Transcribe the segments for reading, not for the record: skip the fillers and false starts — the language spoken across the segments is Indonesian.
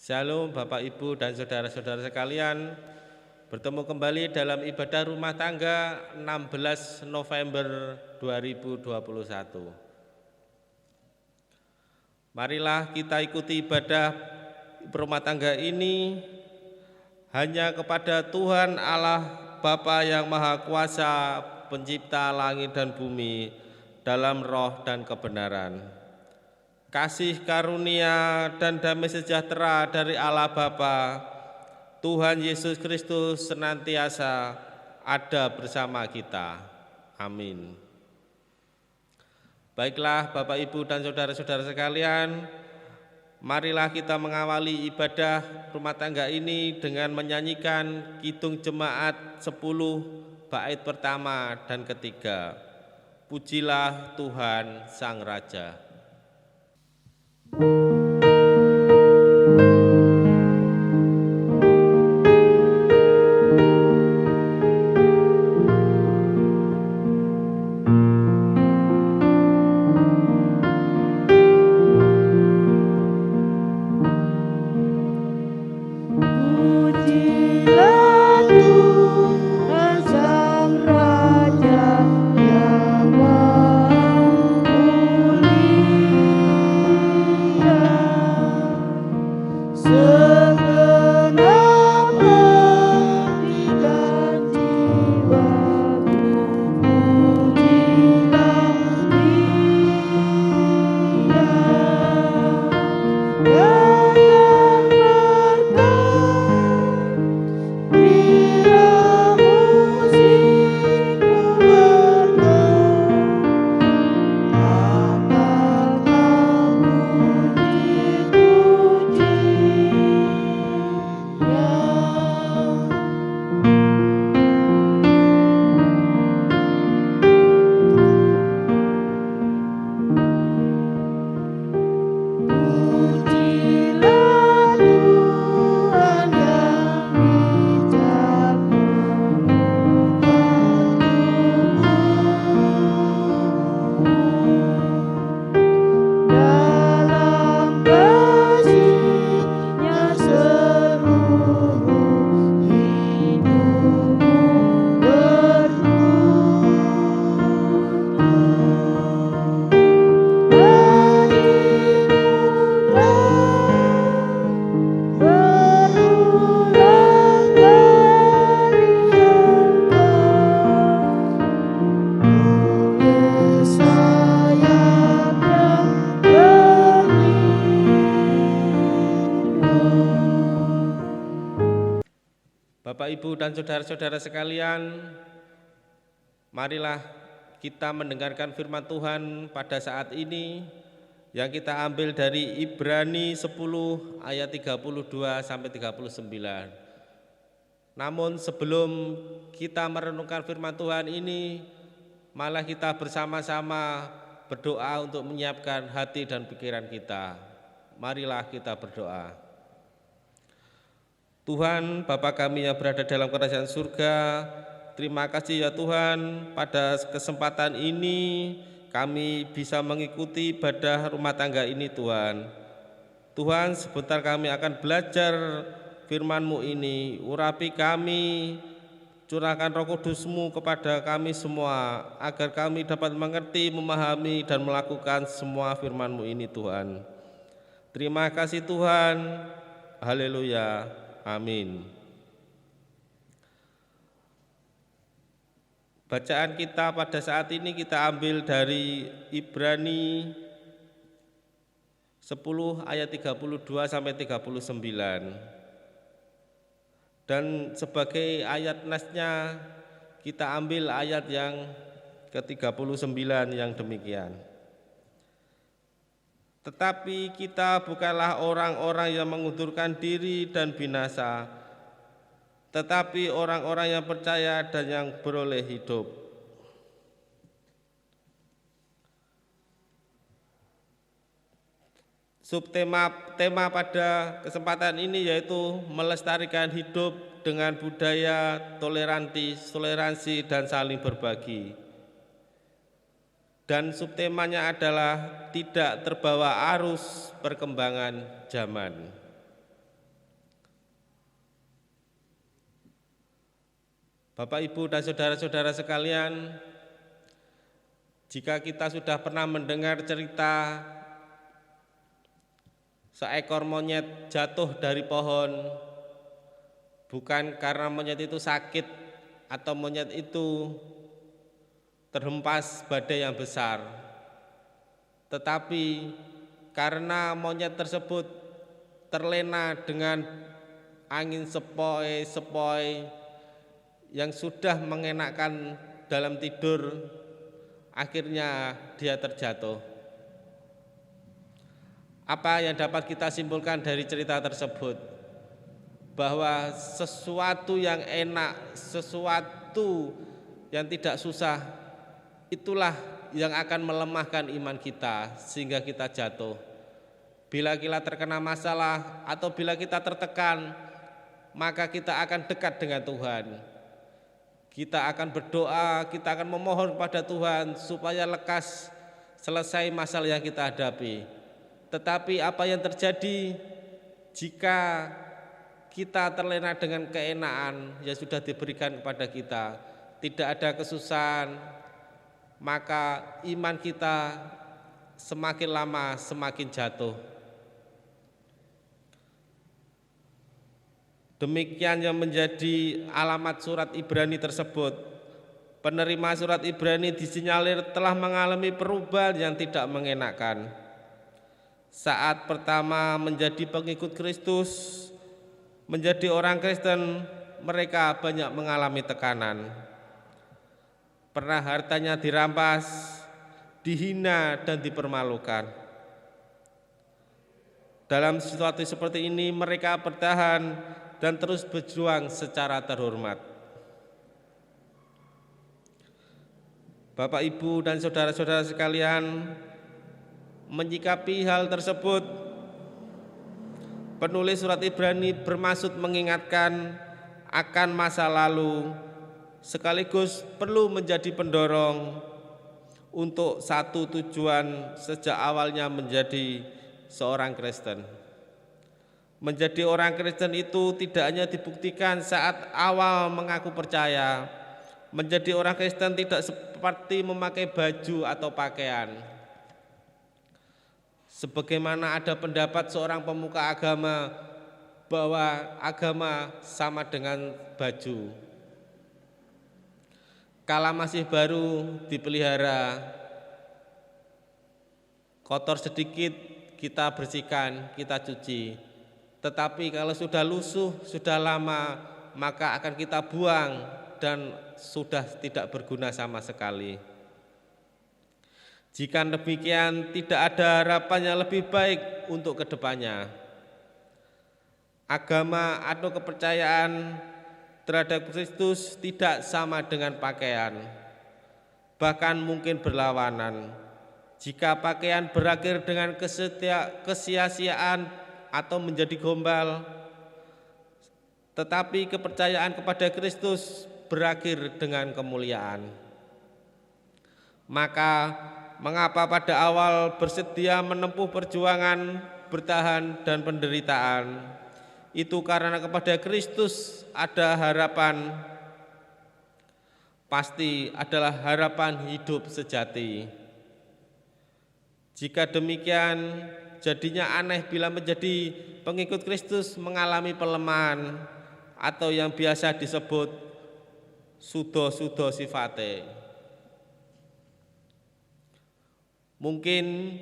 Shalom Bapak Ibu dan saudara-saudara sekalian. Bertemu kembali dalam ibadah rumah tangga 16 November 2021. Marilah kita ikuti ibadah rumah tangga ini hanya kepada Tuhan Allah Bapa yang Maha Kuasa, Pencipta langit dan bumi, dalam roh dan kebenaran. Kasih karunia dan damai sejahtera dari Allah Bapa, Tuhan Yesus Kristus senantiasa ada bersama kita. Amin. Baiklah Bapak Ibu dan saudara-saudara sekalian, marilah kita mengawali ibadah rumah tangga ini dengan menyanyikan Kidung Jemaat 10 bait pertama dan ketiga. Pujilah Tuhan Sang Raja. Bapak, Ibu, dan saudara-saudara sekalian, marilah kita mendengarkan firman Tuhan pada saat ini yang kita ambil dari Ibrani 10 ayat 32 sampai 39. Namun sebelum kita merenungkan firman Tuhan ini, malah kita bersama-sama berdoa untuk menyiapkan hati dan pikiran kita. Marilah kita berdoa. Tuhan, Bapa kami yang berada dalam kerajaan surga, terima kasih ya Tuhan, pada kesempatan ini kami bisa mengikuti ibadah rumah tangga ini Tuhan. Tuhan, sebentar kami akan belajar firman-Mu ini, urapi kami, curahkan Roh Kudus-Mu kepada kami semua, agar kami dapat mengerti, memahami, dan melakukan semua firman-Mu ini Tuhan. Terima kasih Tuhan, haleluya. Amin. Bacaan kita pada saat ini kita ambil dari Ibrani 10 ayat 32 sampai 39. Dan sebagai ayat nasnya kita ambil ayat yang ke-39 yang demikian. Tetapi kita bukanlah orang-orang yang mengundurkan diri dan binasa, tetapi orang-orang yang percaya dan yang beroleh hidup. Subtema pada kesempatan ini yaitu melestarikan hidup dengan budaya toleransi dan saling berbagi. Dan subtemanya adalah tidak terbawa arus perkembangan zaman. Bapak, Ibu, dan saudara-saudara sekalian, jika kita sudah pernah mendengar cerita seekor monyet jatuh dari pohon, bukan karena monyet itu sakit atau monyet itu terhempas badai yang besar, tetapi karena monyet tersebut terlena dengan angin sepoi-sepoi yang sudah mengenakkan dalam tidur, akhirnya dia terjatuh. Apa yang dapat kita simpulkan dari cerita tersebut? Bahwa sesuatu yang enak, sesuatu yang tidak susah, itulah yang akan melemahkan iman kita sehingga kita jatuh. Bila kita terkena masalah atau bila kita tertekan, maka kita akan dekat dengan Tuhan. Kita akan berdoa, kita akan memohon kepada Tuhan supaya lekas selesai masalah yang kita hadapi. Tetapi apa yang terjadi jika kita terlena dengan keenaan yang sudah diberikan kepada kita, tidak ada kesusahan, maka iman kita semakin lama semakin jatuh. Demikian yang menjadi alamat surat Ibrani tersebut. Penerima surat Ibrani disinyalir telah mengalami perubahan yang tidak mengenakan. Saat pertama menjadi pengikut Kristus, menjadi orang Kristen, mereka banyak mengalami tekanan. Pernah hartanya dirampas, dihina dan dipermalukan. Dalam situasi seperti ini mereka bertahan dan terus berjuang secara terhormat. Bapak, Ibu, dan saudara-saudara sekalian, menyikapi hal tersebut, penulis surat Ibrani bermaksud mengingatkan akan masa lalu, sekaligus perlu menjadi pendorong untuk satu tujuan sejak awalnya menjadi seorang Kristen. Menjadi orang Kristen itu tidak hanya dibuktikan saat awal mengaku percaya. Menjadi orang Kristen tidak seperti memakai baju atau pakaian. Sebagaimana ada pendapat seorang pemuka agama bahwa agama sama dengan baju. Kala masih baru dipelihara, kotor sedikit kita bersihkan, kita cuci. Tetapi kalau sudah lusuh, sudah lama, maka akan kita buang dan sudah tidak berguna sama sekali. Jika demikian, tidak ada harapan yang lebih baik untuk kedepannya. Agama atau kepercayaan terhadap Kristus tidak sama dengan pakaian, bahkan mungkin berlawanan. Jika pakaian berakhir dengan kesia-siaan atau menjadi gombal, tetapi kepercayaan kepada Kristus berakhir dengan kemuliaan. Maka mengapa pada awal bersedia menempuh perjuangan, bertahan dan penderitaan? Itu karena kepada Kristus ada harapan, pasti adalah harapan hidup sejati. Jika demikian, jadinya aneh bila menjadi pengikut Kristus mengalami pelemahan atau yang biasa disebut sudo sifate. Mungkin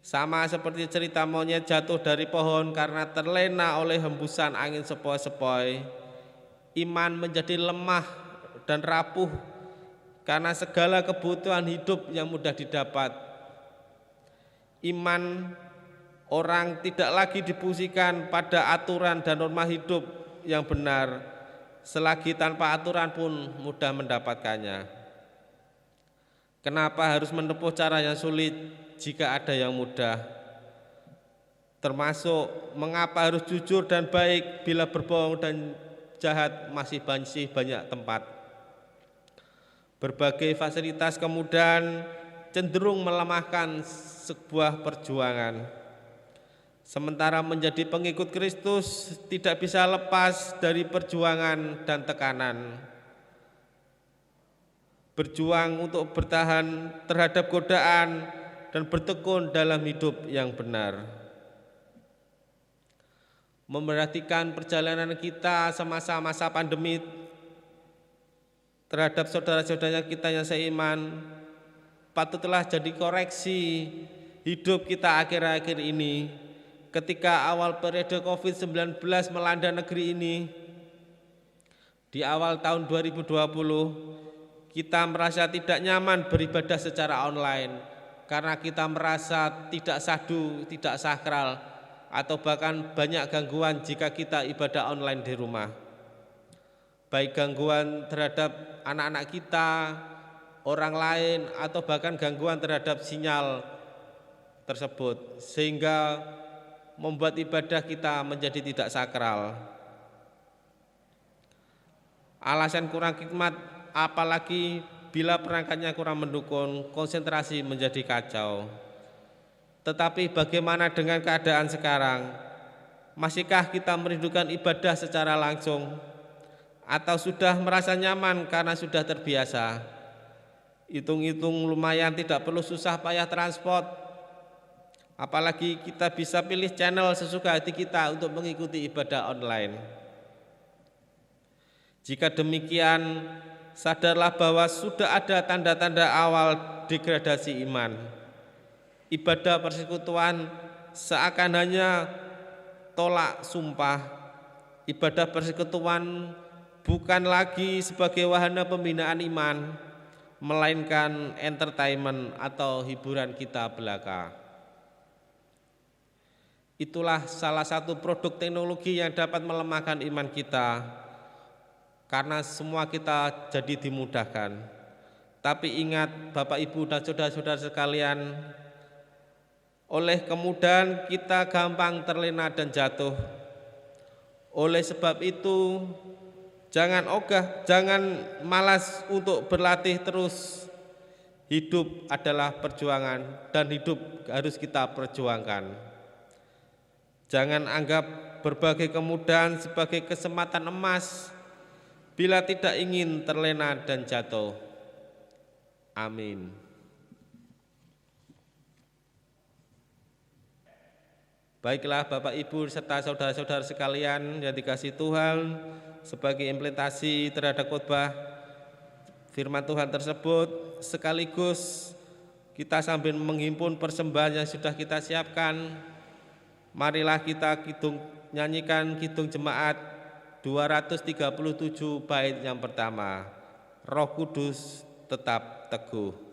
sama seperti cerita monyet jatuh dari pohon karena terlena oleh hembusan angin sepoi-sepoi, iman menjadi lemah dan rapuh karena segala kebutuhan hidup yang mudah didapat. Iman orang tidak lagi dipusingkan pada aturan dan norma hidup yang benar, selagi tanpa aturan pun mudah mendapatkannya. Kenapa harus menempuh cara yang sulit jika ada yang mudah? Termasuk mengapa harus jujur dan baik bila berbohong dan jahat masih banyak tempat. Berbagai fasilitas kemudahan cenderung melemahkan sebuah perjuangan. Sementara menjadi pengikut Kristus tidak bisa lepas dari perjuangan dan tekanan. berjuang untuk bertahan terhadap godaan, dan bertekun dalam hidup yang benar. Memperhatikan perjalanan kita semasa masa pandemi terhadap saudara-saudara kita yang seiman, patutlah jadi koreksi hidup kita akhir-akhir ini. Ketika awal periode COVID-19 melanda negeri ini, di awal tahun 2020, kita merasa tidak nyaman beribadah secara online karena kita merasa tidak sahdu, tidak sakral, atau bahkan banyak gangguan jika kita ibadah online di rumah. Baik gangguan terhadap anak-anak kita, orang lain, atau bahkan gangguan terhadap sinyal tersebut, sehingga membuat ibadah kita menjadi tidak sakral. Alasan kurang hikmat, apalagi bila perangkatnya kurang mendukung, konsentrasi menjadi kacau. Tetapi bagaimana dengan keadaan sekarang? Masihkah kita merindukan ibadah secara langsung? Atau sudah merasa nyaman karena sudah terbiasa? Hitung-hitung lumayan tidak perlu susah payah transport. Apalagi kita bisa pilih channel sesuka hati kita untuk mengikuti ibadah online. Jika demikian, sadarlah bahwa sudah ada tanda-tanda awal degradasi iman. Ibadah persekutuan seakan hanya tolak sumpah. Ibadah persekutuan bukan lagi sebagai wahana pembinaan iman, melainkan entertainment atau hiburan kita belaka. Itulah salah satu produk teknologi yang dapat melemahkan iman kita, karena semua kita jadi dimudahkan. Tapi ingat Bapak Ibu dan saudara-saudara sekalian, oleh kemudahan kita gampang terlena dan jatuh. Oleh sebab itu, jangan ogah, jangan malas untuk berlatih terus. Hidup adalah perjuangan dan hidup harus kita perjuangkan. Jangan anggap berbagai kemudahan sebagai kesempatan emas bila tidak ingin terlena dan jatuh. Amin. Baiklah Bapak Ibu serta saudara-saudara sekalian yang dikasihi Tuhan, sebagai implementasi terhadap khotbah firman Tuhan tersebut, sekaligus kita sambil menghimpun persembahan yang sudah kita siapkan, marilah kita nyanyikan kidung jemaat 237 bait yang pertama, Roh Kudus tetap teguh.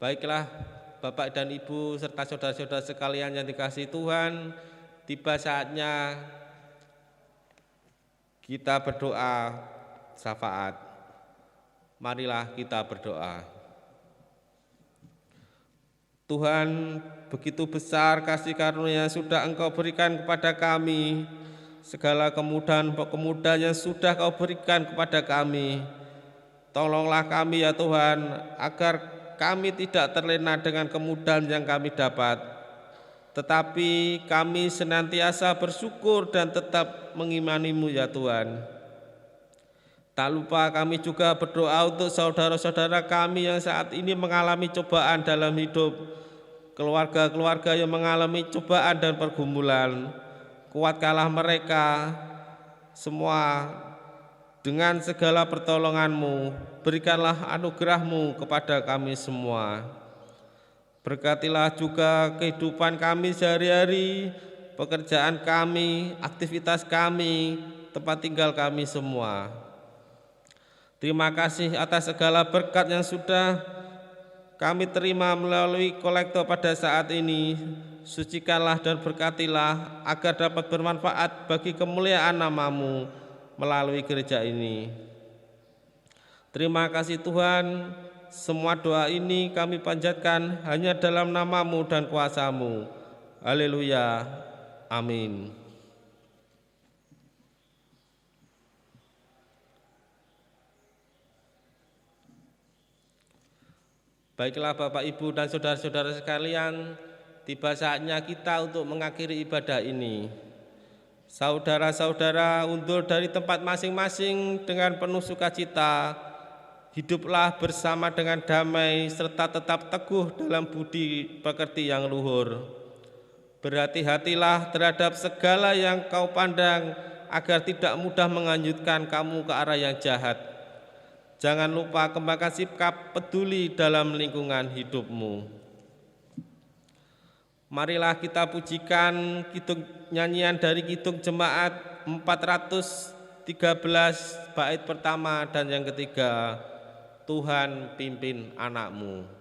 Baiklah Bapak dan Ibu serta saudara-saudara sekalian yang dikasihi Tuhan, tiba saatnya kita berdoa syafaat. Marilah kita berdoa. Tuhan, begitu besar kasih karunia yang sudah Engkau berikan kepada kami, segala kemudahan yang sudah Kau berikan kepada kami. Tolonglah kami ya Tuhan, agar kami tidak terlena dengan kemudahan yang kami dapat, tetapi kami senantiasa bersyukur dan tetap mengimani-Mu ya Tuhan. Tak lupa kami juga berdoa untuk saudara-saudara kami yang saat ini mengalami cobaan dalam hidup, keluarga-keluarga yang mengalami cobaan dan pergumulan. Kuatkanlah mereka semua dengan segala pertolongan-Mu, berikanlah anugerah-Mu kepada kami semua. Berkatilah juga kehidupan kami sehari-hari, pekerjaan kami, aktivitas kami, tempat tinggal kami semua. Terima kasih atas segala berkat yang sudah kami terima melalui kolektor pada saat ini. Sucikanlah dan berkatilah agar dapat bermanfaat bagi kemuliaan nama-Mu melalui gereja ini. Terima kasih Tuhan, semua doa ini kami panjatkan hanya dalam nama-Mu dan kuasa-Mu. Haleluya, amin. Baiklah Bapak, Ibu, dan saudara-saudara sekalian, tiba saatnya kita untuk mengakhiri ibadah ini. Saudara-saudara undur dari tempat masing-masing dengan penuh sukacita. Hiduplah bersama dengan damai serta tetap teguh dalam budi pekerti yang luhur. Berhati-hatilah terhadap segala yang kau pandang agar tidak mudah menghanyutkan kamu ke arah yang jahat. Jangan lupa kembangkan sikap peduli dalam lingkungan hidupmu. Marilah kita pujikan kidung nyanyian dari Kidung Jemaat 413 bait pertama dan yang ketiga, Tuhan pimpin anak-Mu.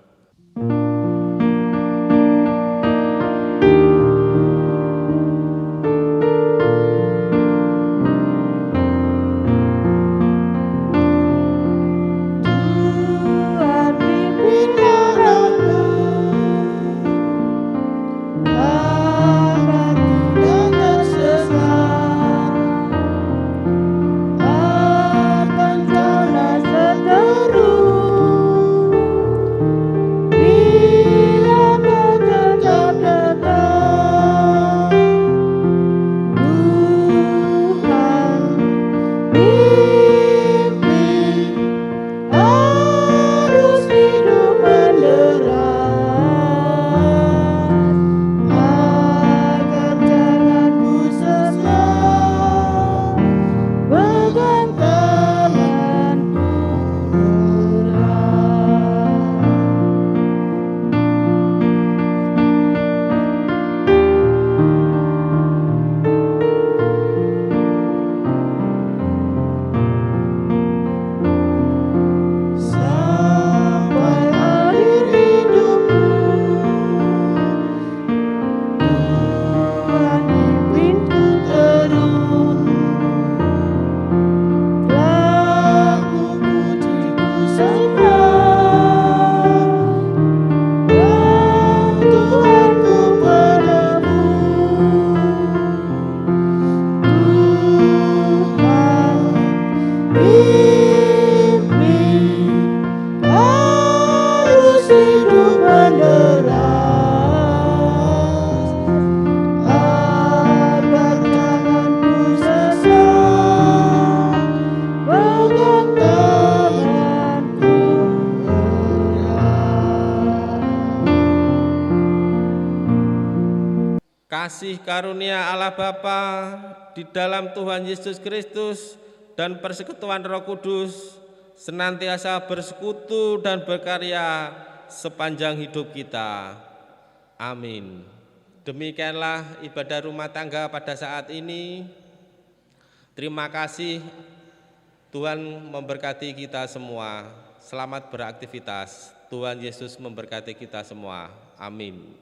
Kasih karunia Allah Bapa di dalam Tuhan Yesus Kristus dan persekutuan Roh Kudus senantiasa bersekutu dan berkarya sepanjang hidup kita. Amin. Demikianlah ibadah rumah tangga pada saat ini. Terima kasih, Tuhan memberkati kita semua. Selamat beraktivitas. Tuhan Yesus memberkati kita semua. Amin.